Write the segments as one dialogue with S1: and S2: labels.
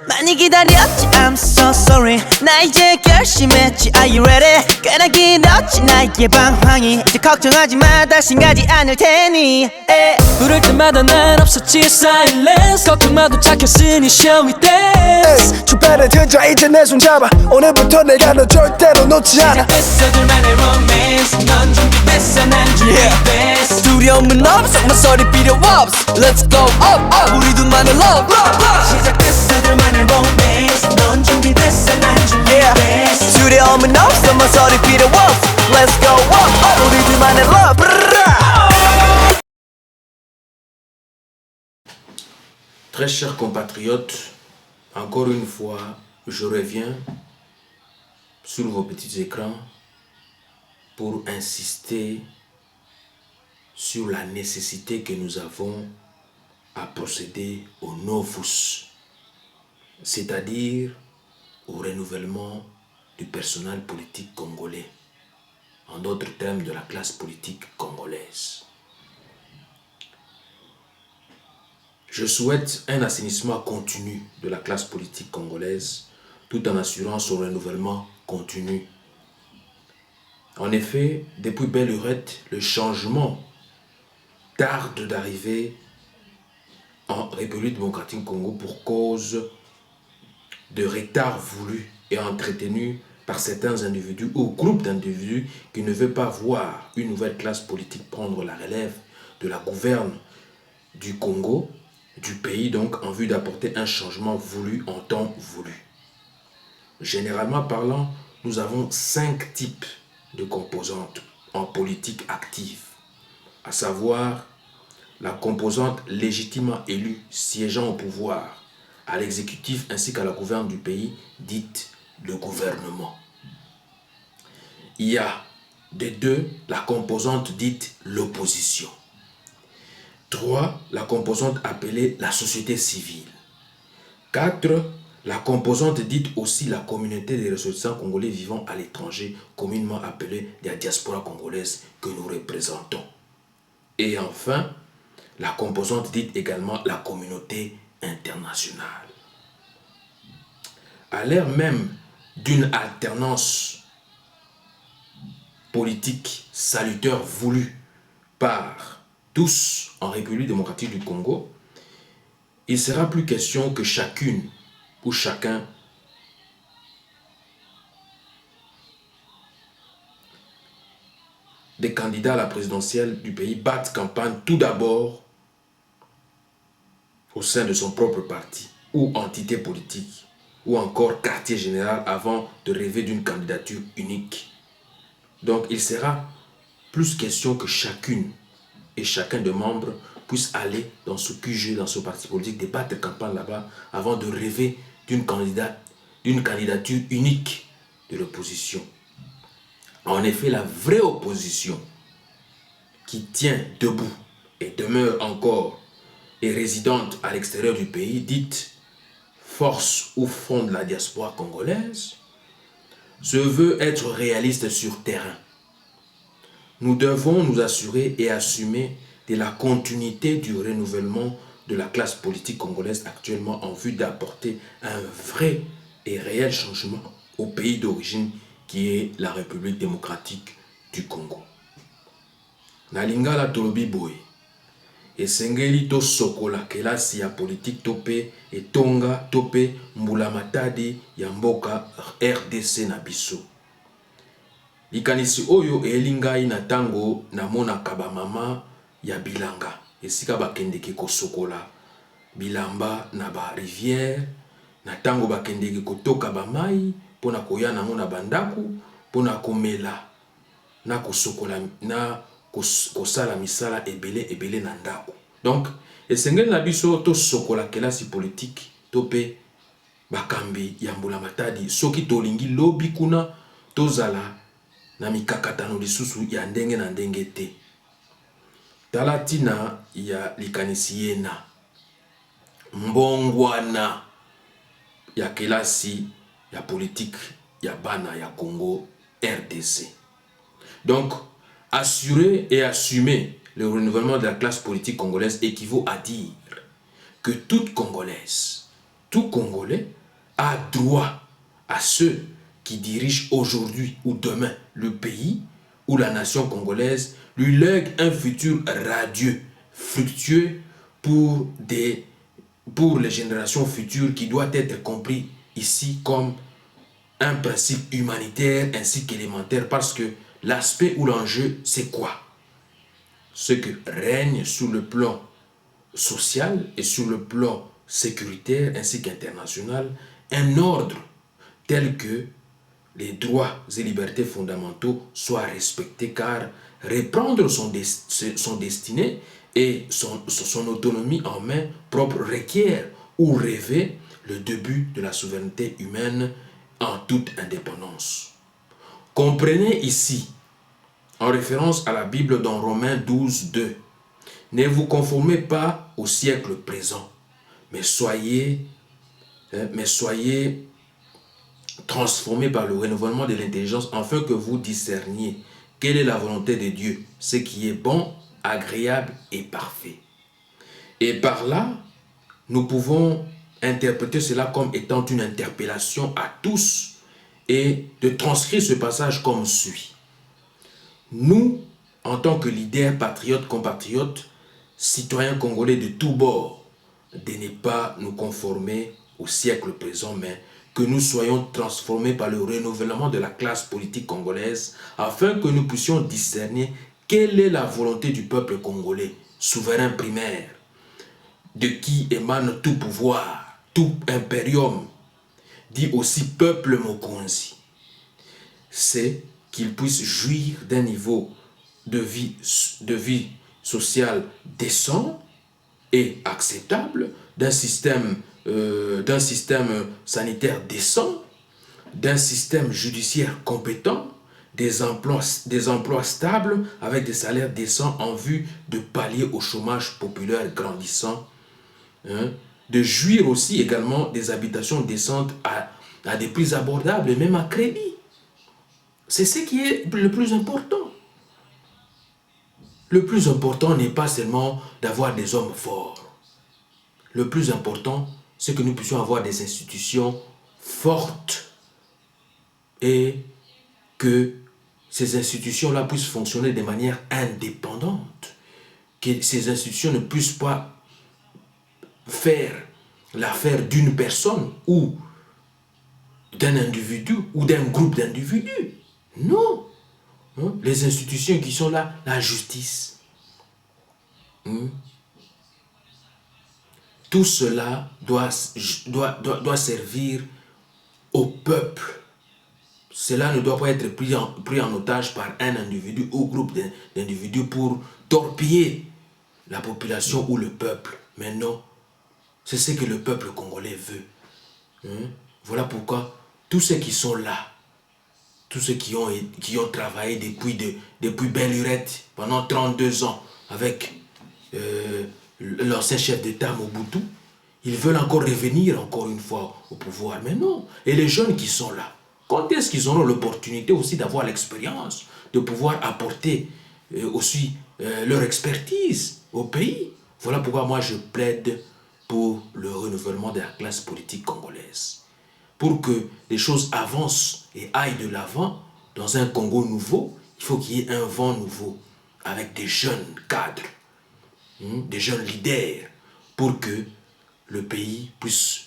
S1: 많이 기다렸지 I'm so sorry 나 이제 결심했지 Are you ready 꽤나 길었지 나의 방황이 이제 걱정하지 마 다신 가지 않을 테니
S2: 부를 때마다 난 없었지 silence 걱정 마도 착했으니 shall we dance
S3: 주변에 들자 이제 내 손 잡아 오늘부터 내가 너 절대로 놓지 않아
S2: 시작됐어 둘만의 romance 넌 준비됐어 난 준비됐어
S1: 두려움은 없어 모서리 필요 없어 Let's go up up 우리 둘만의 love
S2: 시작됐어 둘만의 romance 넌 준비됐어 난 준비됐어
S1: 두려움은 없어 모서리 필요 없어 Let's go up up 우리 둘만의 love
S4: Très chers compatriotes, encore une fois, je reviens sur vos petits écrans pour insister sur la nécessité que nous avons à procéder au novus, c'est-à-dire au renouvellement du personnel politique congolais, en d'autres termes de la classe politique congolaise. Je souhaite un assainissement continu de la classe politique congolaise tout en assurant son renouvellement continu. En effet, depuis belle lurette, le changement tarde d'arriver en République démocratique du Congo pour cause de retard voulu et entretenu par certains individus ou groupes d'individus qui ne veulent pas voir une nouvelle classe politique prendre la relève de la gouverne du Congo, du pays donc, en vue d'apporter un changement voulu en temps voulu. Généralement parlant, nous avons 5 types de composantes en politique active, à savoir la composante légitimement élue siégeant au pouvoir, à l'exécutif ainsi qu'à la gouverne du pays, dite le gouvernement. Il y a de 2 la composante dite l'opposition. 3, la composante appelée la société civile. 4, la composante dite aussi la communauté des ressortissants congolais vivant à l'étranger, communément appelée la diaspora congolaise que nous représentons. Et enfin, la composante dite également la communauté internationale. À l'ère même d'une alternance politique salutaire voulue par tous en République démocratique du Congo, il ne sera plus question que chacune ou chacun des candidats à la présidentielle du pays batte campagne tout d'abord au sein de son propre parti ou entité politique ou encore quartier général avant de rêver d'une candidature unique. Donc il sera plus question que chacune et chacun des membres puisse aller dans ce QG, dans ce parti politique, débattre campagne là-bas avant de rêver d'une candidature unique de l'opposition. En effet, la vraie opposition qui tient debout et demeure encore et résidente à l'extérieur du pays, dite force ou front de la diaspora congolaise, se veut être réaliste sur terrain. Nous devons nous assurer et assumer de la continuité du renouvellement de la classe politique congolaise actuellement en vue d'apporter un vrai et réel changement au pays d'origine qui est la République démocratique du Congo. Na lingala tolobi boye esengeli to sokola kelasi ya politique tope etonga tope mbula matadi ya mboka RDC na biso. Likanisi oyo elingai na tango na mona kaba mama ya bilanga esika bakendeki kosokola bilamba na ba rivière na tango bakendeki kotoka ba mai pona koya na mona bandaku pona komela na kosokola na kosala misala ebele na ndako. Donc esengeli na biso to sokola kelasi politique tope bakambi ya mbula matadi soki tolingi lobi kuna tozala na mikakatano lisusu ya ndenge na ndenge te. Talatina ya likanisi yena mbongwana ya kelasi ya politique ya bana ya Congo RDC. Donc assurer et assumer le renouvellement de la classe politique congolaise équivaut à dire que toute Congolaise, tout Congolais a droit à ceux qui dirigent aujourd'hui ou demain le pays ou la nation congolaise, lui lègue un futur radieux, fructueux pour les générations futures, qui doit être compris ici comme un principe humanitaire ainsi qu'élémentaire, parce que l'aspect ou l'enjeu, c'est quoi? Ce que règne sur le plan social et sur le plan sécuritaire ainsi qu'international, un ordre tel que les droits et libertés fondamentaux soient respectés, car reprendre son destiné et son autonomie en main propre requiert ou rêver le début de la souveraineté humaine en toute indépendance. Comprenez ici, en référence à la Bible dans Romains 12, 2, ne vous conformez pas au siècle présent, mais soyez transformés par le renouvellement de l'intelligence, afin que vous discerniez quelle est la volonté de Dieu, ce qui est bon, agréable et parfait. Et par là, nous pouvons interpréter cela comme étant une interpellation à tous et de transcrire ce passage comme suit. Nous, en tant que leaders, patriotes, compatriotes, citoyens congolais de tous bords, de ne pas nous conformer au siècle présent, mais que nous soyons transformés par le renouvellement de la classe politique congolaise, afin que nous puissions discerner quelle est la volonté du peuple congolais, souverain primaire, de qui émane tout pouvoir, tout impérium, dit aussi peuple Mokonzi. C'est qu'il puisse jouir d'un niveau de vie sociale décent et acceptable, d'un système sanitaire décent, d'un système judiciaire compétent, des emplois stables avec des salaires décents en vue de pallier au chômage populaire grandissant, de jouir aussi également des habitations décentes à des prix abordables et même à crédit. C'est ce qui est le plus important. Le plus important n'est pas seulement d'avoir des hommes forts. Le plus important, c'est que nous puissions avoir des institutions fortes et que ces institutions-là puissent fonctionner de manière indépendante. Que ces institutions ne puissent pas faire l'affaire d'une personne ou d'un individu ou d'un groupe d'individus. Non. Les institutions qui sont là, la justice. Tout cela doit servir au peuple. Cela ne doit pas être pris en otage par un individu ou groupe d'individus pour torpiller la population ou le peuple. Mais non, c'est ce que le peuple congolais veut. Voilà pourquoi tous ceux qui sont là, tous ceux qui ont travaillé depuis belle lurette pendant 32 ans avec l'ancien chef d'État Mobutu, ils veulent encore revenir encore une fois au pouvoir. Mais non. Et les jeunes qui sont là, quand est-ce qu'ils auront l'opportunité aussi d'avoir l'expérience, de pouvoir apporter aussi leur expertise au pays? Voilà pourquoi moi je plaide pour le renouvellement de la classe politique congolaise. Pour que les choses avancent et aillent de l'avant dans un Congo nouveau, il faut qu'il y ait un vent nouveau avec des jeunes cadres, des jeunes leaders, pour que le pays puisse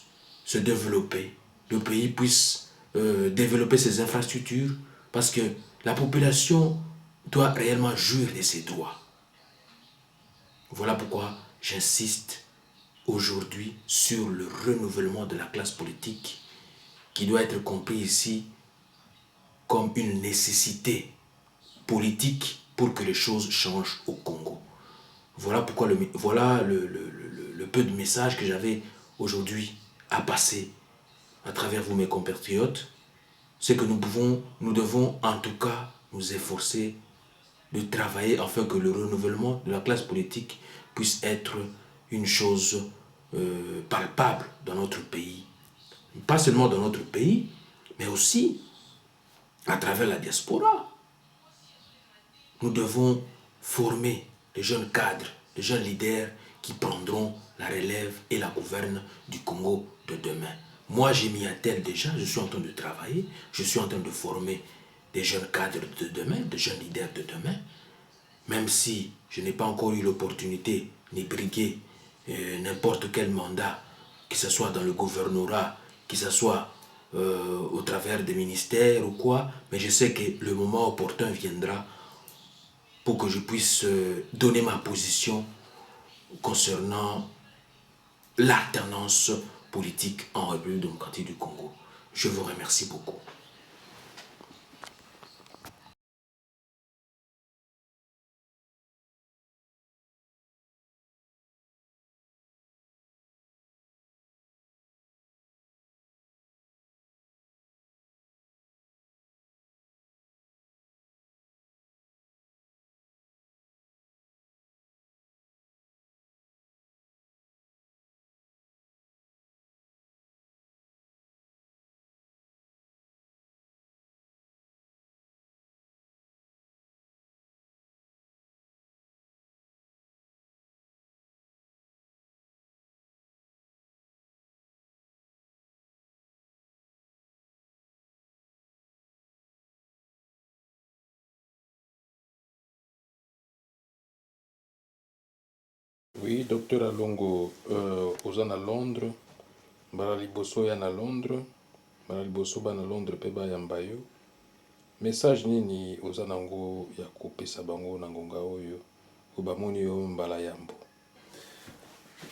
S4: se développer, le pays puisse développer ses infrastructures, parce que la population doit réellement jouir de ses droits. Voilà pourquoi j'insiste aujourd'hui sur le renouvellement de la classe politique, qui doit être compris ici comme une nécessité politique pour que les choses changent au Congo. Voilà pourquoi le peu de messages que j'avais aujourd'hui à passer à travers vous, mes compatriotes. C'est que nous devons en tout cas nous efforcer de travailler afin que le renouvellement de la classe politique puisse être une chose palpable dans notre pays. Pas seulement dans notre pays, mais aussi à travers la diaspora. Nous devons former les jeunes cadres, les jeunes leaders qui prendront la la relève et la gouverne du Congo de demain. Moi, j'ai m'y attelle déjà, je suis en train de travailler, je suis en train de former des jeunes cadres de demain, des jeunes leaders de demain, même si je n'ai pas encore eu l'opportunité ni briguer n'importe quel mandat, que ce soit dans le gouvernorat, que ce soit au travers des ministères ou quoi, mais je sais que le moment opportun viendra pour que je puisse donner ma position concernant l'alternance politique en République démocratique du Congo. Je vous remercie beaucoup.
S5: Oui, docteur Alongo, oza na Londres, mbala liboso ya na Londres, mbala liboso ba na Londres pe ba yamba yo. Message nini oza nango ya kopesa bango na ngonga oyo, obamoni yo mbala yambo.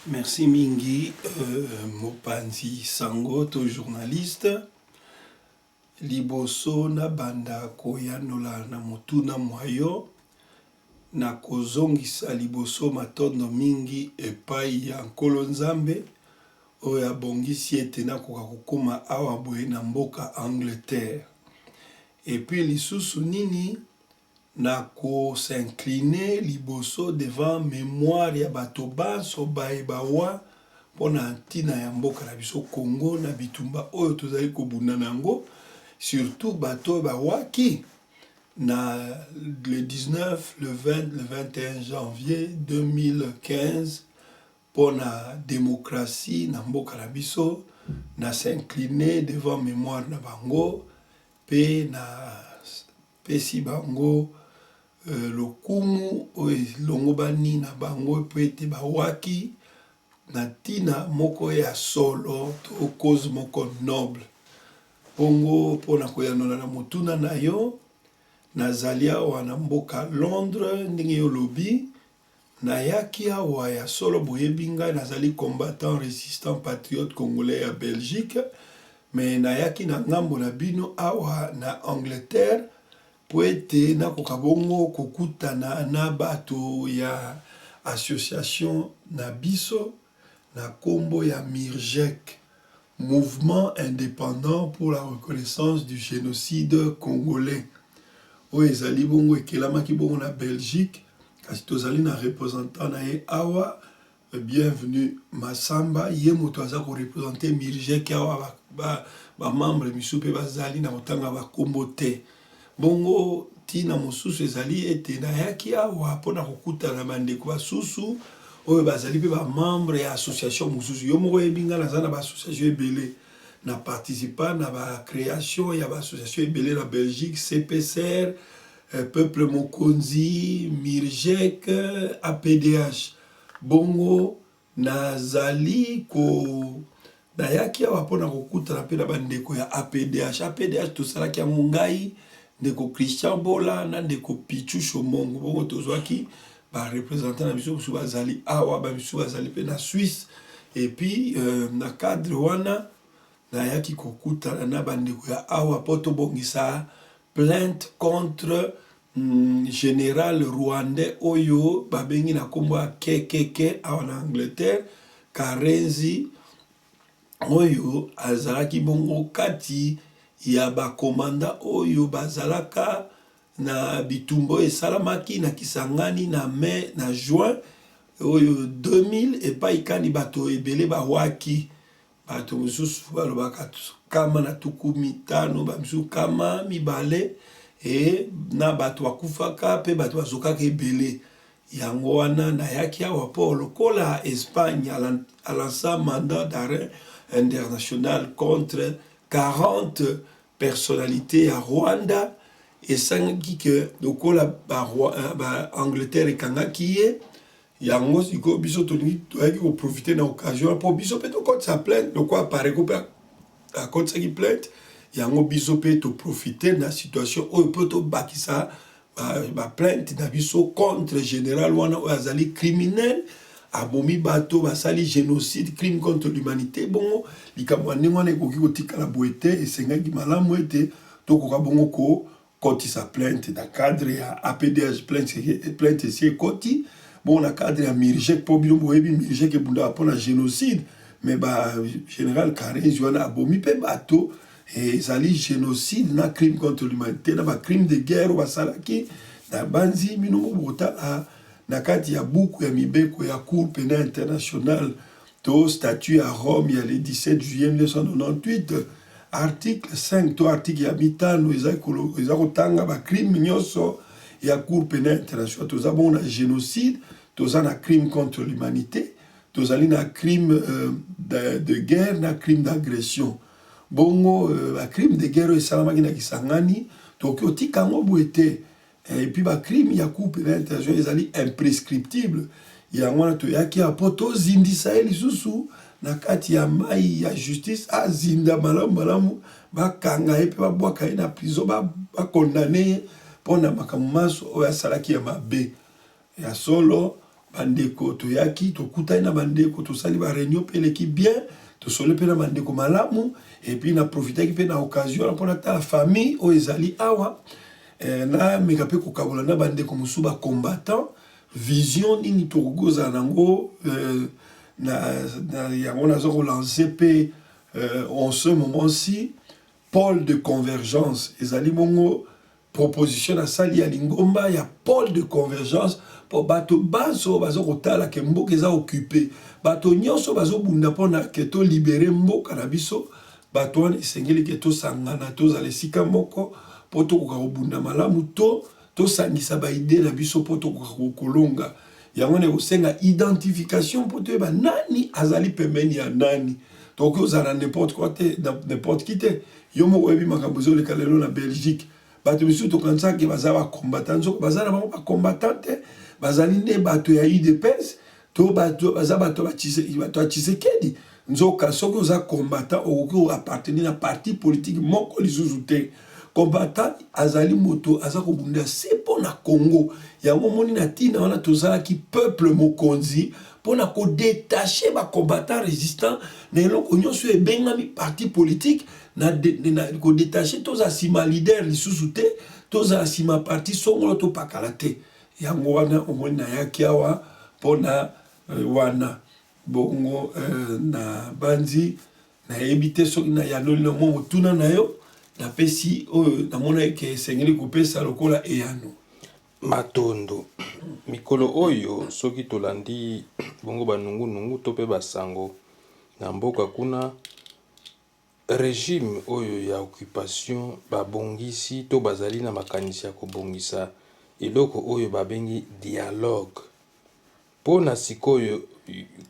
S6: Merci mingi, Mopanzi Sango, to journaliste. Liboso na banda koyanola na motuna mwayo. Na kozongisa liboso matondo mingi epai ya nkolo nzambe oyo abongisi ete nakoka kokoma awa boye na mboka Angleterre. Epuis lisusu nini na kosincline liboso devant mémoire ya bato banso baebawa mpona ntina ya mboka na biso Congo na bitumba oyo tozali kobunda nango, surtout bato bawaki na le 19, le 20, le 21 janvier 2015 pour la démocratie na mboka na biso na s'incliner devant mémoire na bango pe na pesi bango lokumu longo bani na bango pe ete bawaki na tina moko ya solo to cause moko noble bongo pona koyanola na motuna na yo nazali awa na mboka Londres ndenge yo lobi nayaki awa ya solo boyebi ngai nazali combattant résistant patriote congolais ya Belgique, mais nayaki na ngambo na bino awa na Angleterre po ete nakoka bongo kokutana na bato ya association na biso na kombo ya MIRGEC, Mouvement indépendant pour la reconnaissance du génocide congolais. Oyo ezali bongo ekelamaki bongo na Belgique, kasi tozali na représentant na ye awa, bienvenue Massamba, ye moto aza ko représenter MIRGEC awa ba membre misu pe bazali na otanga ba kombo te. Bongo tina mosusu ezali ete nayaki awa pona kokutana bandeko basusu oyo bazali pe ba membre ya association mosusu. Yo moko yebinga naza na ba association ebele na participa na ba création ya ba association ebele na Belgique, CPCR, Peuple Mokonzi, MIRGEC, APDH. Bongo nazali ko nayaki awa pona kokutana pe na bandeko ya APDH. APDH tosalaki yango ngai ndeko Christian Bola na ndeko Pichu Shomongo. Bongo tozwaki ba représentant na biso biso bazali awa ba biso bazali pe na Suisse. Et puis na cadre wana nayaki kokutana na bandeko ya awa poto bongisa plainte contre général rwandais oyo babengi na kombo ya KKK awa na Angleterre, Karenzi oyo azalaki bongo kati ya bakomanda oyo bazalaka na bitumbo esalamaki na Kisangani na mai na juin oyo 2000 epai kani bato ebele bawaki bato mosusu balobaka kama na tuku mitano bamisu kama mibale e na bato bakufaka pe bato bazokaka ebele yango wana nayaki awa mpo lokola Espagne a lancé un mandat d'arrêt international contre 40 personnalités à Rwanda esangaki ke lokola Angleterre ekangaki ye yango sikoyo biso toyaki koprofite na occasion mpo biso mpe tokotisa plainte lokola apareko mpe akotisaki plainte yango biso mpe toprofite na situation oyo mpo tobakisa baplainte na biso contre général wana oyo azali criminel abomi bato basali génocide crime contre l'humanité bongo likambo ya ndenge wana ekoki kotikala boye te esengaki malamu ete tokoka bongo kokotisa plainte na cadre ya APDH plainte esi ekoti bon na cadre ya Mirjek mpo bino boyebi Mirjek ebundaka mpona génocide mais général Karenzi wana abomi mpe bato ezali génocide na crime contre l'humanité na crime de guerre basalaki na banzi mino mobota na kati ya buku ya mibeko ya cour pénale internationale to statut à Rome il y a le 17 juillet 1998 article 5 to article ya mitano eza kotanga ba crime nyonso ya cour pénale internationale toza bon na génocide toza na crime contre l'humanité tozali na crime de guerre na crime d'agression bongo crime de guerre esalamaki na Kisangani toki otika yango boye te et puis crime ya cour pénale internationale ezali imprescriptible yango wana toyaki apo tozindisa ye lisusu na kati ya mai ya justice azinda malamu bakanga ye mpe babwaka ye na prison bakondane ye mpona makambo maso oyo asalaki ya mabe ya solo bandeko toyaki tokutani na bandeko tosali bareunion mpe eleki bien tosole mpe na bandeko malamu et puis na profitaki mpe na occasion mpona tala famille oyo ezali awa na meka mpe kokabola na bandeko mosusu bacombattant vision nini tokozala nango yango naza kolance mpe en ce moment-ci pôle de convergence ezali bongo proposition asali ya lingomba ya pôle de convergence po bato bazo bazo kotala ke mboka eza occupé bato nyonso bazobunda mpona ke tolibere mboka na biso bato wana esengeli ke tosangana tozala esika moko mpo tokoka kobunda malamu tosangisa baide na biso mpo tokoka kolonga yango na kosenga identification mpo toyeba nani azali pembeni ya nani tokoki ozala n'importe quoi te n'importe qui te yo moko oyebi makambo ezoleka lelo na Belgique bato misusu tokanisaki baza bacombattant nzoko baza na bango bacombattant te bazali nde bato ya UDPS to baza bato ya Tshisekedi nzoka soki oza combattant okoki appartenir na parti politique moko lisusu te combattant azali moto aza kobunda se mpona Congo yango moni na ntina wana tozalaki peuple mokonzi mpona kodetache bacombattant résistant na eloko nyonso ebengami parti politique na kodetache tozala nsima leader lisusu te tozala nsima parti songolo topakala te yango wana omoni nayaki awa mpona wana bongo na banzi nayebi te soki na yanoli na mwa motuna na yo napesi oyo namona eke esengeli kopesa lokola eyano
S5: matondo mikolo oyo soki tolandi bongo banungunungu to mpe basango na mboka kuna régime oyo ya occupation babongisi to bazali na makanisi ya kobongisa eloko oyo babengi dialogue mpona sikoyo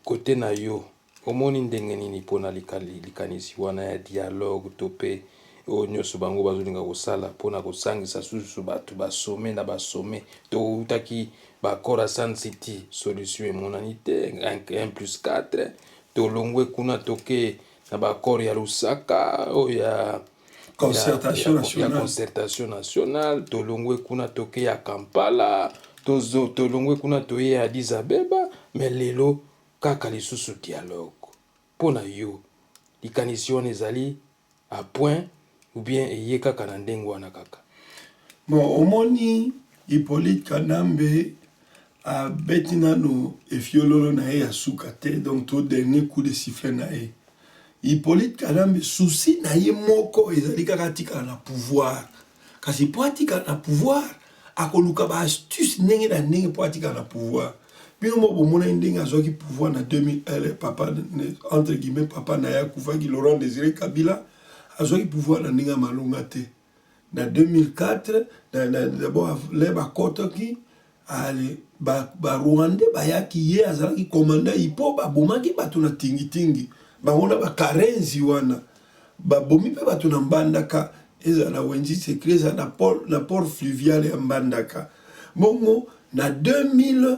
S5: kote na yo omoni ndenge nini mpona likanisi wana ya dialogue to mpe oyo nyonso bango bazolinga kosala mpona kosangisa susu bato basome na basome toutaki bakor ya Sun City solution emonani te 1+4 tolongwe kuna toke na bakor ya Lusaka oyo ya concertation nationale tolongwe kuna toke ya Kampala tolongwe kuna toye ya Addis Abeba mais lelo kaka lisusu dialogue mpona yo likanisi wana ezali à point ou bien eye kaka na ndenge wana kaka
S6: bon omoni Hippolyte Kanambe abeti nano efiololo na ye ya suka te donc to dernier coup de sifflet na ye Hippolyte Kanambe souci na ye moko ezali kaka tikala na pouvoir kasi po atikala na pouvoir akoluka ba astuce ndenge na ndenge po atikala na pouvoir bino mo bomona ndenge azwaki pouvoir na 2001 papa entre guillemets papa na ya kufaki Laurent Désiré Kabila azwaki pouvoir na ndenge malonga te na 2004 d'abord les bakotaki ale Rwandais bayaki ye azalaki commandant ipo babomaki bato na tingi bango na bakarenzi wana babomi mpe bato na Mbandaka ezala na wenzi secret ezala na port fluvial ya Mbandaka bongo na 2001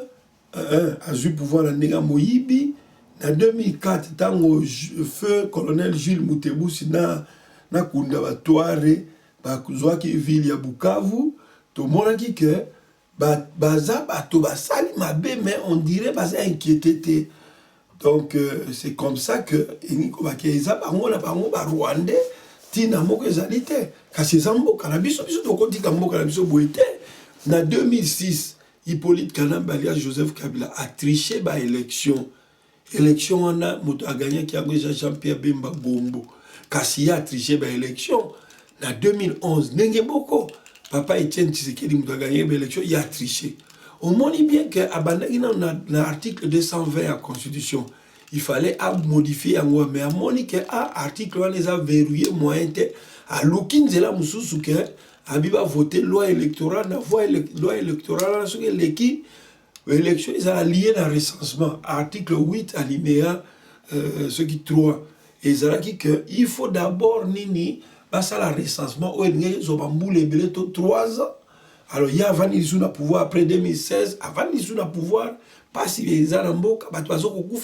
S6: azwi pouvoir na ndenge moyibi na 2004 tango feu colonel Jules Mutebusi na kunda batware bazwaki ville ya Bukavu tomonaki ke baza bato basali mabe mais on dirait baza inquiété. Donc c'est comme ça que eniko bakeza bango na bango ba Rwandais tina moko ezali te kasi eza mboka na biso tokotika mboka na biso boye te. Na 2006 Hippolyte Kanamba alias Joseph Kabila a triché ba élection wana moto a gagné qui a Jean-Pierre Bemba Bombo kasi a triché ba élection na 2011 ndenge boko Papa Etienne Tshisekedi moto a gagné ba élection il a triché. On montre bien que l'article 220 de la Constitution, il fallait modifier mais à Monique article on les a verrouillé moyen à l'aucun zela mususu que abiba voter loi électorale loi électorale sur l'équipe élection ils ont lié dans recensement article 8 alinéa ce qui 3 et ça dit que il faut d'abord nini passer la recensement où ils ont bamboulé belé 3 ans. Alors, il y a Van Issouna pouvoir après 2016, avant Issouna pouvoir, pas si les Arambo,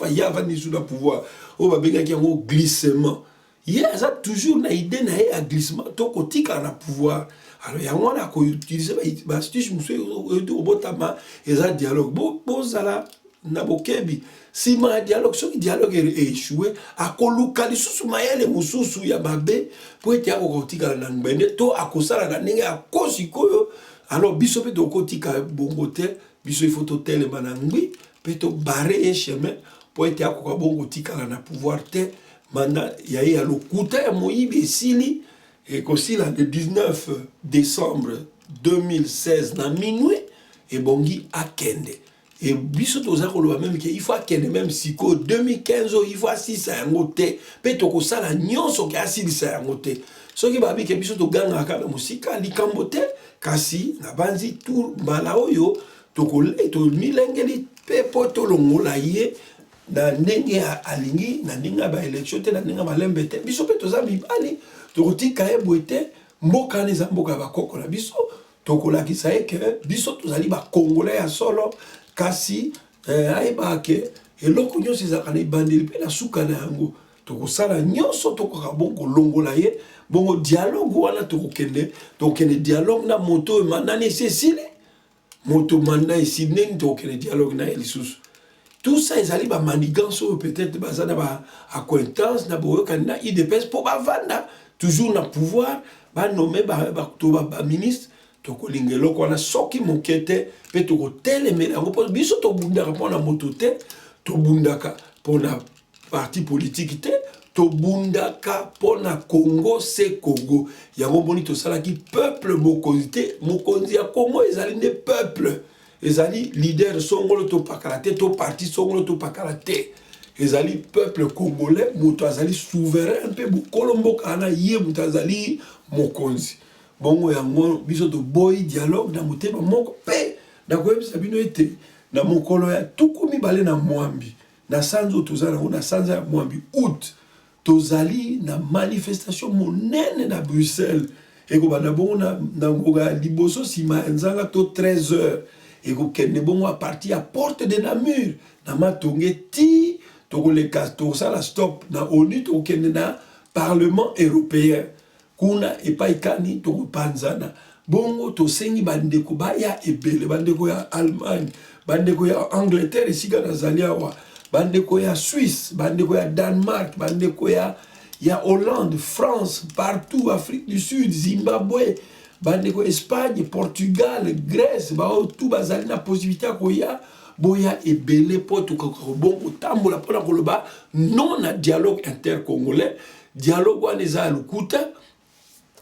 S6: il y a Van Issouna pouvoir, on va bien qu'il y ait un glissement. Il y a toujours une idée d'un glissement, tout côté qu'on a pouvoir. Alors, il y a un qui utilise, si je me suis au botama, il y a un dialogue. Bon, ça là, Nabokebi. Si ma dialogue, ce dialogue est échoué, à Kolukali, sous Mayele, Moussou, Yamabe, pour être à côté de la langue, tout à cause de la langue, à cause de alors biso pe to kotika bongo te biso il faut to tele manangwi pe to barrer chemin pour être akoko bongo tika na pouvoir te manda ya lokuta ya moyibi esili et kosi la le 19 décembre 2016 na minuit et bongi akende et biso to za koloba même que il faut akende même siko 2015 il faut asisa yango te pe to kosala nyonso ke asisa yango te soki babi ke biso to ganga ka musika likambo te kasi na banzi tour mbala oyo tokole to milengeli pe poto longola ye na ndenge alingi na ndenge ba election te na ndenge malembe te biso pe toza mibali tokotika ye boete mboka neza mboka bakoko na biso tokolakisa ye ke biso tozali ba congolais ya solo kasi ayeba ke eloko nyonso ezalaka na ebandeli mpe na suka na yango tokosala nyonso tokoka bongo longola ye bongo dialogue wana tokokende dialogue na moto emanani esesili moto manda esili ndenge tokokende dialogue na ye lisusu tout ça ezali bamanigance oyo peut-être baza na baacquaintance na boyokani na idps mpo bavanda toujours na pouvoir banome bato baministre tokolinga eloko wana soki moke te mpe tokotelemela yango mpo biso tobundaka mpona moto te tobundaka mpona parti politique te tobundaka pona Congo c'est Congo yango boni tosalaki peuple mokonzi te mokonzi ya Congo ezali nde peuple ezali leader songolo to pakala te to parti songolo to pakala te ezali peuple congolais moto azali souverain mpe bokolo mboka na ye moto azali mokonzi bongo yango biso to boy dialogue na motema moko pe na koyebisa bino ete na mokolo ya tuku mibale na mwambi na sanzo tozala na sanza ya mwambi août tozali na manifestation monene na Bruxelles eko bana bongo na ngoga liboso sima nzanga to 13h eko kende bongo a partir à porte de Namur na matonge ti tokoleka tosala stop na ONU to kende na parlement européen kuna epaikani tokopanzana bongo tosengi bandeko baya ebele bandeko ya Allemagne bandeko ya Angleterre esika nazali awa bandeko ya Suisse, bandeko ya Danemark, bandeko ya Hollande, France, partout, Afrique du Sud, Zimbabwe, bandeko Espagne, Portugal, Grèce, tout bazali na possibilité koya boya ebele poto bongo tambola pona koloba non na dialogue intercongolais, dialogue wana eza lukuta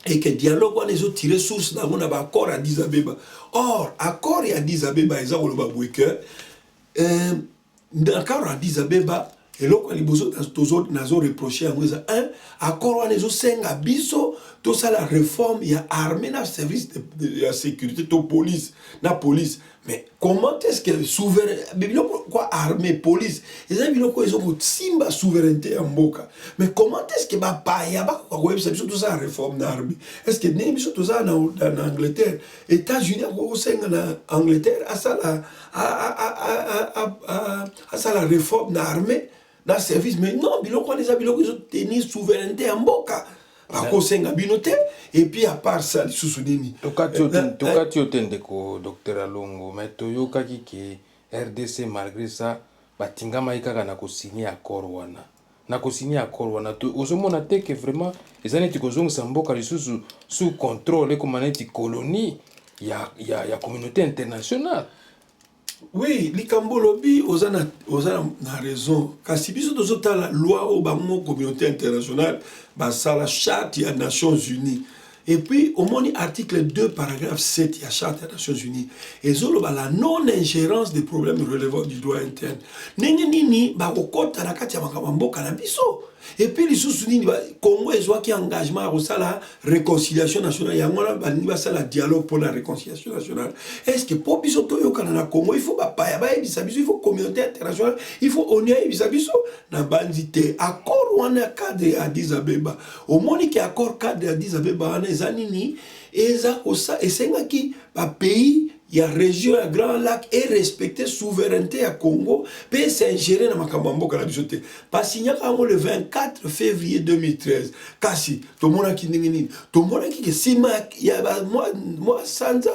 S6: et que dialogue wana ezo tirer source na mona ba accord à Addis Abeba. Or, accord à Addis Abeba eza koloba bweke d'accord à Addis Abeba eloko ya liboso nazo reproche yango eza un accord wana ezosenga biso tosala réforme ya armée na service ya sécurité to police na police. Mais comment est-ce que souverain biloko quoi armée police eza biloko ezokosimba souveraineté ya mboka? Mais comment est-ce que bapaya bakoyebisa biso tosala réforme na armée? Est-ce que ndenge biso tozala na Angleterre, États-Unis akokosenga na Angleterre asala réforme na armée na service? Mais non, biloko wana eza biloko ezotenir souveraineté ya mboka akosenga bino te. Et puis à part ça lisusu nini
S5: tokati yo te ndeko Dr Alongo, mais toyokaki ke RDC malgré ça batingamaki kaka na kosigner accord wana ozomona te ke vraiment eza neti kozongisa mboka lisusu sous contrôle ekoma neti colonie ya communauté internationale.
S6: Oui, likambo lobi oza na raison. Kasi biso tozotala loi o bango communauté internationale basala charte ya Nations Unies. Et puis au moins article 2 paragraphe 7 ya charte des Nations Unies ezoloba la non-ingérence des problèmes relevant du droit interne. Ndenge nini bakokota na kati ya makambo mboka na biso. Et puis lisusu nini Congo ezwaki engagement à la réconciliation nationale yango na bani basala dialogue pour la réconciliation nationale. Est-ce que pour biso toyokana na Congo il faut bapaya bayebisa biso, il faut communauté internationale, il faut ONU yebisa biso na banzite accord wana cadre ya Addis Abeba. Au moins ki accord cadre ya Addis Abeba wana eza nini eza osa esengaki ba pays ya région ya Grand Lac et respecter souveraineté ya Congo peut s'ingérer na makambo mboka na biso te. Basinyaka yango le 24 février 2013 kasi tomonaki ndenge nini tomonaki ke sima ya moi sanza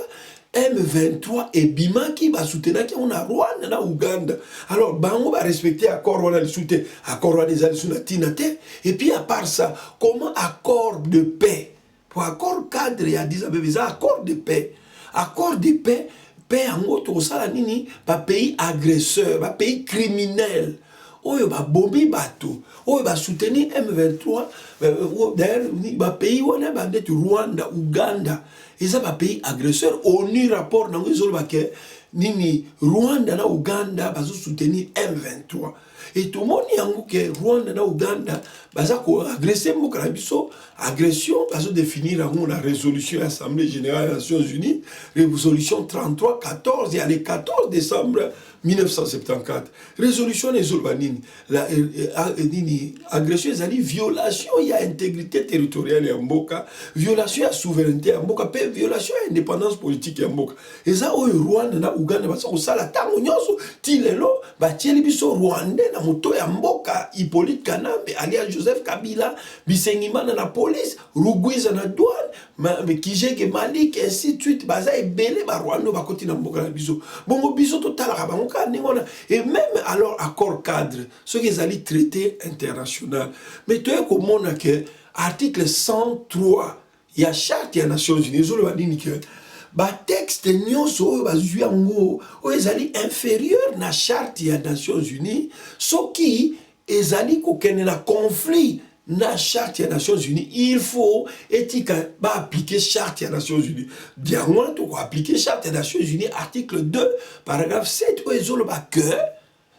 S6: M23 et bimaki basoutenaki na Rwanda na Uganda. Alors bango ba respecter accord wana lisute accord wana ezali suna tina te. Et puis à part ça, comment accord de paix pour accord cadre ya Addis Abeba accord de paix. Accord de paix, paix en autre sala nini, ba pays agresseur, ba pays criminel. Oyo ba bombi bato, oyo ba soutenir M23, d'ailleurs ba pays wana ba det Rwanda, Uganda, eza ba pays agresseur. ONU rapport nango ezolo ba ke nini Rwanda na Uganda bazo soutenir M23. Et tout le monde yango ke Rwanda na Uganda baza ko agresser mboka na biso. Agression, bazo définir la résolution de l'Assemblée générale des Nations Unies, résolution 33-14, il y a le 14 décembre 1974. Résolution des Olbanini, agression, c'est-à-dire violation, il y a intégrité territoriale en Mboka, violation de la souveraineté en Mboka, violation de l'indépendance politique en Mboka. Et ça, au Rwanda, na Uganda, parce que ça, la tango nyonso, tilelo, batieli biso Rwandais, na moto ya Mboka, Hippolyte Kanambe, alias Joseph Kabila, Bisengimana na police, Rugwiza na douane, Kijeke Malik, ainsi de suite, baza ebele ba Rwanda ba koti na Mboka na biso. Bongo biso total ka bango ka ningona. Et même alors accord cadre, ce qu'ils allaient traité international. Mais tu es comme on a que article 103, il y a charte des Nations Unies, ils ont dit que ba texte nyonso ba zuyango o ezali inférieur na charte des Nations Unies, ce qui ezali ko kene na conflit na charte des Nations Unies, il faut éthique ba appliquer charte des Nations Unies. Diamant to appliquer charte des Nations Unies article 2 paragraphe 7 où ils ont que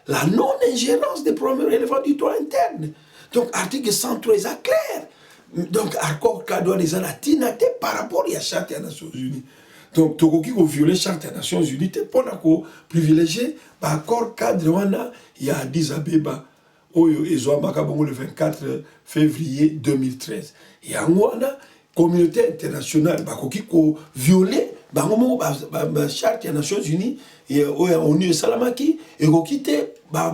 S6: la non-ingérence des problèmes relevant du droit interne. Donc article 103 est clair. Donc accord cadre des anatinate par rapport à la charte des Nations Unies. Donc tokoki ko violer charte des Nations Unies pour ko privilégier ba accord cadre wana ya Addis Abeba. Oyo ezwambaka bongo le 24 février 2013. Et yango wana communauté internationale bakoki ko violer bango mo ba charte des Nations Unies et oyo ONU esalamaki ekoki te ba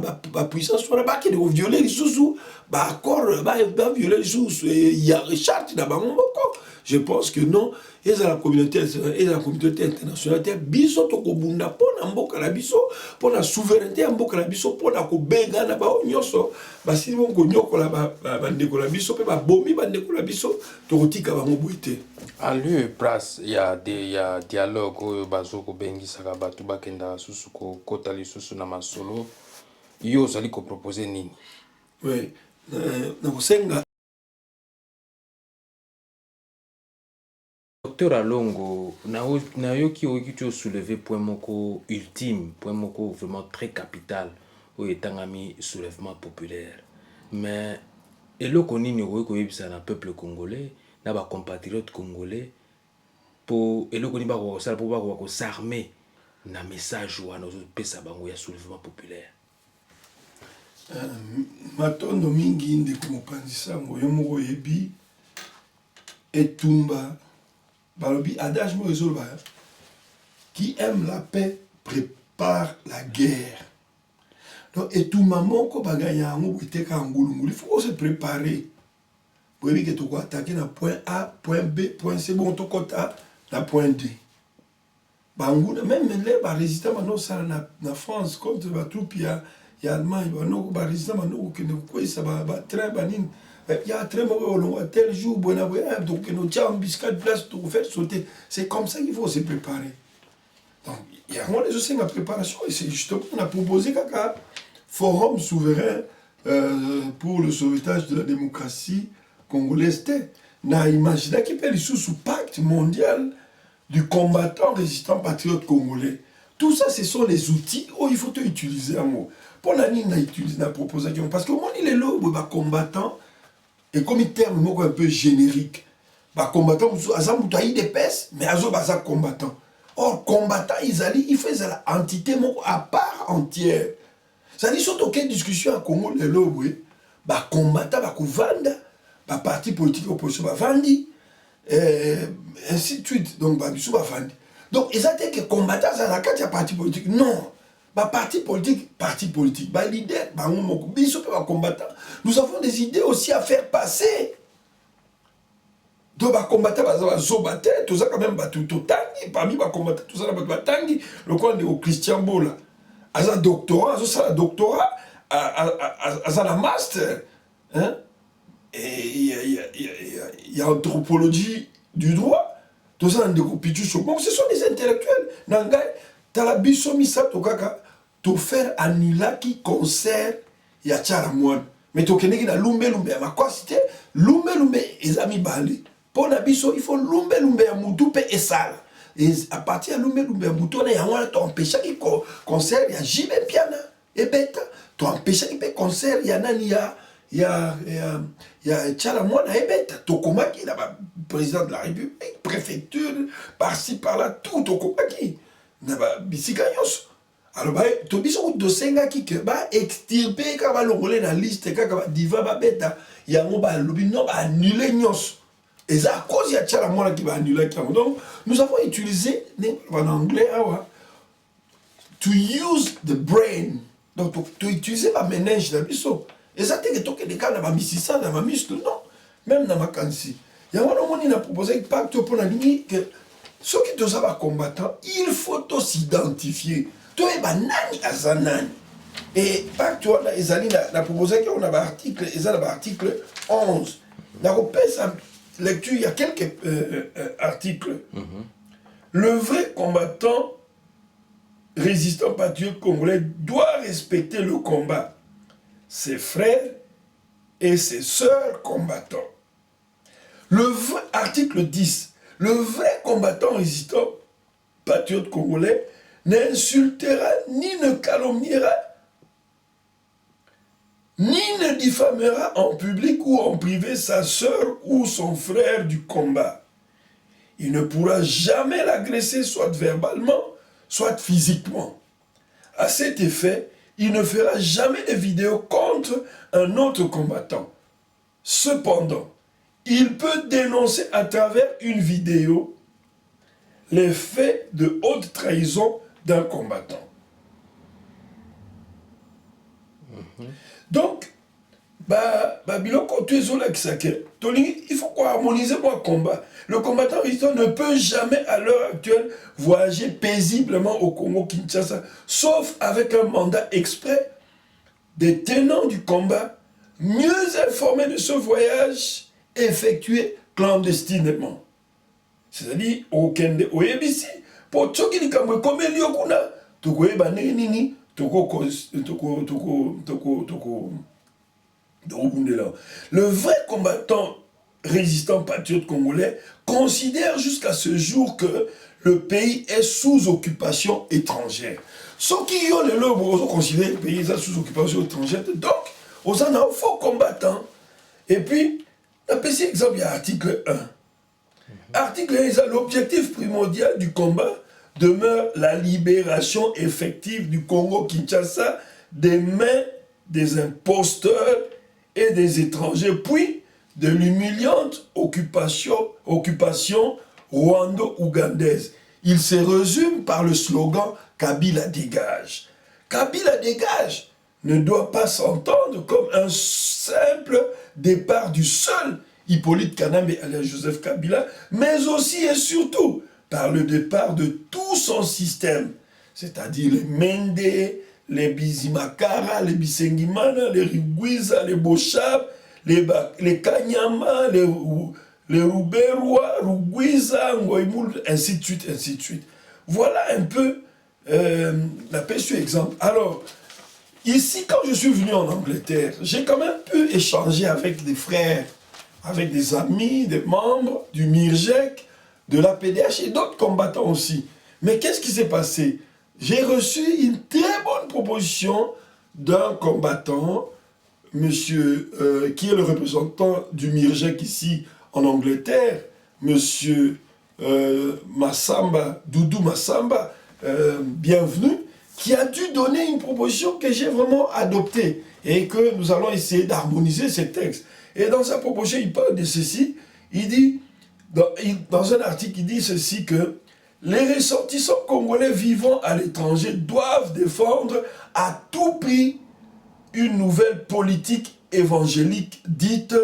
S6: puissance wana ba ke de violer lisusu ba accord ba violer lisusu ya charte na bango moko. Je pense que non, et la communauté internationale, biso to ko bunda pona mboka na biso, pona souveraineté mboka na biso, pona ko benga na ba onyoso, ba si bon ko nyoko la ba ndeko la biso pe ba bomi ba ndeko la biso, to kotika ba ngoboité.
S5: En lieu et place, il y a dialogue oyo bazo ko bengisa ka batu bakenda susu ko kota lisusu na masolo. Yo zali ko proposer nini?
S6: Oui, na kusenga
S5: Docteur Alongo, nayoki oki tu soulever point moko ultime, point moko vraiment très capital.
S4: oyo etangami soulèvement populaire. Mais eloko nini okoki koyebisa na peuple congolais na bacompatriote congolais po eloko nini bakoka kosala mpo bakoka kosarme na message wana ozopesa bango ya soulèvement populaire?
S6: Matondo mingi ndeko mopanzi sango yo moko oyebi etumba balobi adage moko ezoloba qui aime la paix prépare la guerre. Donc etumba moko baganya yango boiteka ngulungulu, il faut se préparer. Boyebi ke toko attaquer na point A, point B, point C, bon tokota na point D. Banguna même les ba résistants maintenant ça na France contre ba troupe ya Allemagne ba no ba résistant maintenant que ne quoi ça ba train banine. Il y a très mauvais tel jour bon donc nos tiens biscuit place pour faire sauter. C'est comme ça qu'il faut se préparer. Donc il y a moi les aussi ma préparation et c'est justement on a proposé caca forum souverain pour le sauvetage de la démocratie congolaise. Na imaginer qu'il peut sous pacte mondial du combattant résistant patriote congolais. Tout ça, ce sont les outils où il faut utiliser un mot. Pour la ligne, on a utilisé la proposition. Parce que moi, il est là, le combattant, et comme il terme un peu générique, le combattant, il a des pèses, mais il y a combattant. Or, combattant, il fait l'entité à part entière. Ça dit, surtout aucune discussion à Congo, le là, combattant, il vendre, le parti politique opposition va vendre. Et ainsi de suite. Donc, donc, ils ont dit que combattant, ça n'a qu'à parti politique. Non. Parti politique. Leader, combattant. Nous avons des idées aussi à faire passer. Donc, combattant, tout ça, quand même, parmi les combattants, tout ça, le coin de Christian Bola. Ils ont un doctorat, ils ont un master. Hein? Et il y a anthropologie du droit, tout ça, donc ce sont des intellectuels. Nangai, Talabiso Misato Kaka, to faire anila qui concert Yachara Moine. Mais to kenegi na lumbe, ma quoi c'était lumbe, les amis Bali. Pour Nabiso, il faut lumbe, à Moutoupe et sale. Et à partir de lumbe, à Moutoupe, il y a un empêché qui concert, il y a Jimé Piana, et bête, tu empêché qui peut concert, il y a Nania. Il y a Tchalamouana Ebeta, Tokomaki, il y a président de la République, préfecture, par-ci, par-là, tout Tokomaki. Il y a Bissiganyos. Alors, tu dis que tu sais que extirper, quand tu rouler dans la liste, quand tu dis que il y a un lobby, non, annuler Nyos. Et c'est à cause de Tchalamouana qui va annuler. Donc, nous avons utilisé, en anglais, to use the brain. Donc, tu utilises la ménage de l'abissot. Et ça, c'est que les cas dans ma misissa, dans ma muscle, non. Même dans ma canci. Il y a un moment qui a proposé que pacte pour la ligne que ceux qui te savent combattant, il faut s'identifier. Tu es banani à Zanani. Et pacte, il a proposé qu'on a l'article, ils ont l'article 11. Dans la lecture, il y a quelques articles. Le vrai combattant résistant patriote congolais doit respecter le combat, ses frères et ses sœurs combattants. Article 10. Le vrai combattant résistant patriote congolais n'insultera ni ne calomniera ni ne diffamera en public ou en privé sa sœur ou son frère du combat. Il ne pourra jamais l'agresser soit verbalement, soit physiquement. À cet effet, il ne fera jamais de vidéo contre un autre combattant. Cependant, il peut dénoncer à travers une vidéo les faits de haute trahison d'un combattant. Donc, il faut quoi harmoniser mon combat. Le combattant résistant ne peut jamais à l'heure actuelle voyager paisiblement au Congo-Kinshasa, sauf avec un mandat exprès des tenants du combat, mieux informés de ce voyage effectué clandestinement. C'est-à-dire, au Kende, au Ebisi, pour ceux qui disent comme il y a le vrai combattant résistant patriote congolais considère jusqu'à ce jour que le pays est sous occupation étrangère. Ce qui ont les lobes, on considère le pays sous occupation étrangère. Donc, on a un faux combattant. Et puis, un petit exemple, il y a l'article 1. Article 1, l'objectif primordial du combat demeure la libération effective du Congo-Kinshasa des mains des imposteurs et des étrangers, puis de l'humiliante occupation rwando-ougandaise. Il se résume par le slogan « Kabila dégage ». Kabila dégage ne doit pas s'entendre comme un simple départ du seul Hippolyte Kanambe alias Joseph Kabila, mais aussi et surtout par le départ de tout son système, c'est-à-dire les Mende, les Bizimakara, les Bisengimana, les Rigwiza, les Bochab, les Kanyama, les Ruberwa, Rugwiza, Ngoïmoul, ainsi de suite, ainsi de suite. Voilà un peu l'aperçu exemple. Alors, ici, quand je suis venu en Angleterre, j'ai quand même pu échanger avec des frères, avec des amis, des membres du MIRJEC, de la PDH et d'autres combattants aussi. Mais qu'est-ce qui s'est passé? J'ai reçu une très bonne proposition d'un combattant, monsieur, qui est le représentant du MIRJEC ici en Angleterre, monsieur Massamba, Doudou Massamba, bienvenue, qui a dû donner une proposition que j'ai vraiment adoptée et que nous allons essayer d'harmoniser ces textes. Et dans sa proposition, il parle de ceci, il dit, dans un article, il dit ceci que les ressortissants congolais vivant à l'étranger doivent défendre à tout prix une nouvelle politique évangélique dite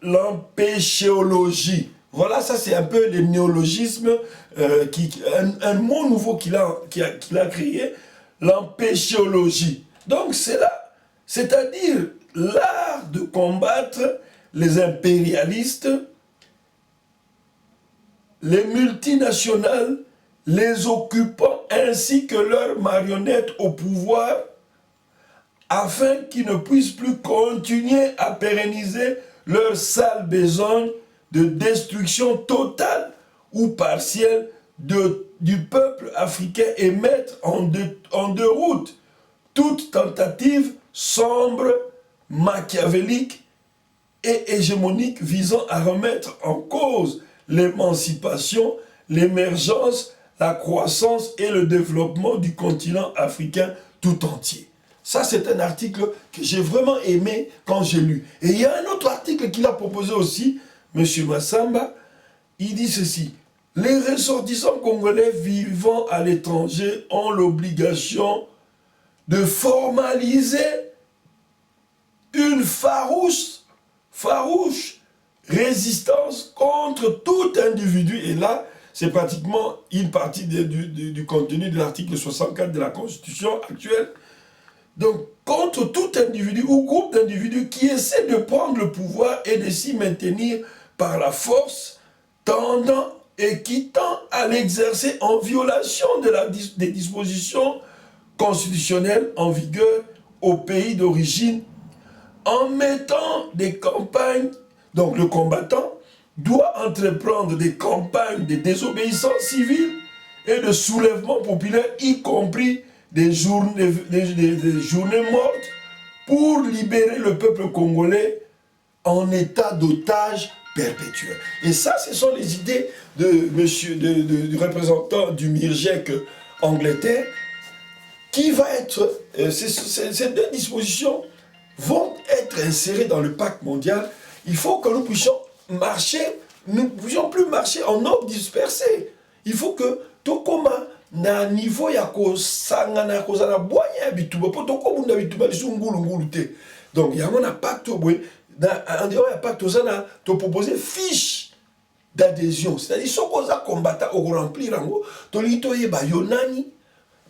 S6: l'empéchéologie. Voilà, ça c'est un peu le néologisme, un mot nouveau qu'il a créé, l'empéchéologie. Donc c'est là, c'est-à-dire l'art de combattre les impérialistes, les multinationales, les occupants ainsi que leurs marionnettes au pouvoir, afin qu'ils ne puissent plus continuer à pérenniser leur sale besogne de destruction totale ou partielle du peuple africain et mettre en deux routes toute tentative sombre, machiavélique et hégémonique visant à remettre en cause l'émancipation, l'émergence, la croissance et le développement du continent africain tout entier. Ça, c'est un article que j'ai vraiment aimé quand j'ai lu. Et il y a un autre article qu'il a proposé aussi, M. Massamba, il dit ceci. Les ressortissants congolais vivant à l'étranger ont l'obligation de formaliser une farouche résistance contre tout individu. Et là, c'est pratiquement une partie du contenu de l'article 64 de la Constitution actuelle. Donc, contre tout individu ou groupe d'individus qui essaie de prendre le pouvoir et de s'y maintenir par la force, tendant et qui tend à l'exercer en violation des dispositions constitutionnelles en vigueur au pays d'origine, en mettant des campagnes. Donc, le combattant doit entreprendre des campagnes de désobéissance civile et de soulèvement populaire, y compris des journées mortes pour libérer le peuple congolais en état d'otage perpétuel. Et ça, ce sont les idées du représentant du MIRJEC Angleterre, qui va être... ces deux dispositions vont être insérées dans le pacte mondial. Il faut que nous puissions marcher, nous ne puissions plus marcher en ordre dispersé. Il faut que tout comme na niveau ya kosangana kozana boya ya bituba po to ko bunda bituba lisungulu ngulu te. Donc il y a un pacte en dehors ya pacte ozana to proposer fiche d'adhésion, c'est-à-dire ce qu'on a combattu au remplir ngo to lito yeba yonani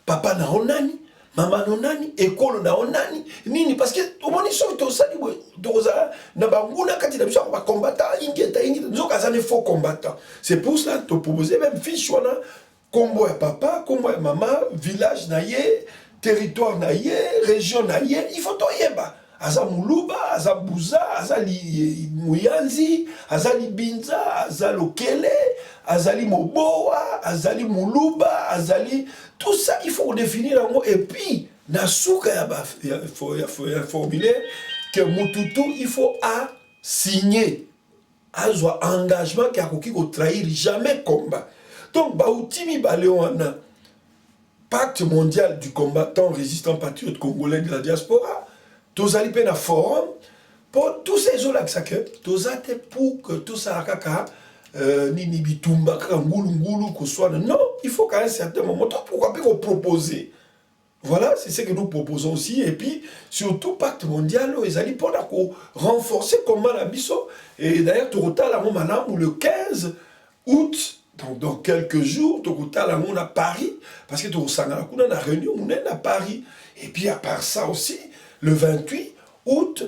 S6: papa na onani mama nonani école na onani nini parce que au moins so to sali doza na banguna kati na biso ba combattant ingeta nzoka zane faux combattant. C'est pour cela to proposer même fiche wana kombo ya papa, kombo ya mama, village na ye, territoire na ye, région na ye, il faut to yeba. Aza Muluba, aza Buza, aza Muyanzi, aza Libinza, aza Lokele, azali moboa, azali muluba, azali tout ça il faut définir en et puis na souka il faut formuler que mututu il faut à signer azwa engagement qui a koki ko trahir jamais combat. Donc ba utimi baleona pacte mondial du combattant résistant patriote congolais de la diaspora. Tozali pe na forum pour tous ces gens là que tozate pour que tout ça kaka nini bitumba kaka ngulu ko soit non, il faut qu'à un certain moment pourquoi pas proposer. Voilà, c'est ce que nous proposons aussi. Et puis, surtout, pacte mondial, ils allaient pour renforcer comment la biso. Et d'ailleurs, Tourota, la madame, le 15 août, donc dans quelques jours, Tourota, la à Paris, parce que Tourota, on a une réunion, on est à Paris. Et puis, à part ça aussi, le 28 août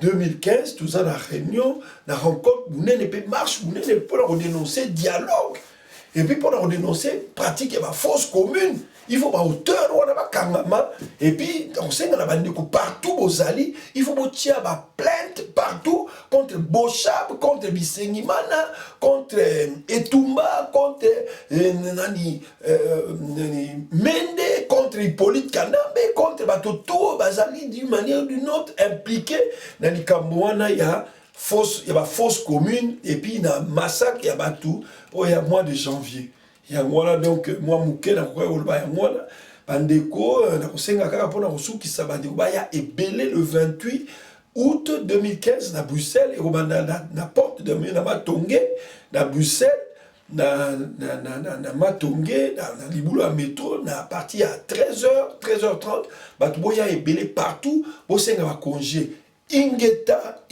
S6: 2015, tout ça, la réunion, la rencontre, on est pas marche, on est pour dénoncer dialogue. Et puis, pour dénoncer pratique, il y a fausse commune. Il faut pas hauteur, on a pas kangama. Et puis, on sait qu'on a partout aux alliés. Il faut tirer ma plainte partout contre Bochab, contre Bisengimana, contre Etumba, contre Mende, contre Hippolyte Kanambe, contre Batoto, Bazali, d'une manière ou d'une autre, impliqué dans les Cambouana, il y a fausse commune, et puis il y a massacre, il y a tout, il y a mois de janvier. Il y a moi donc moi mouké na quoi il y a moi bandeko na kosenga kaka pona kosuki sa bandeko ba ya ebelé le 28 août 2015 à Bruxelles et au na porte de na Matongé na Bruxelles na Matongé na libulu à métro na parti à 13h30 bato boya ebelé partout bosenga ba congé ingeta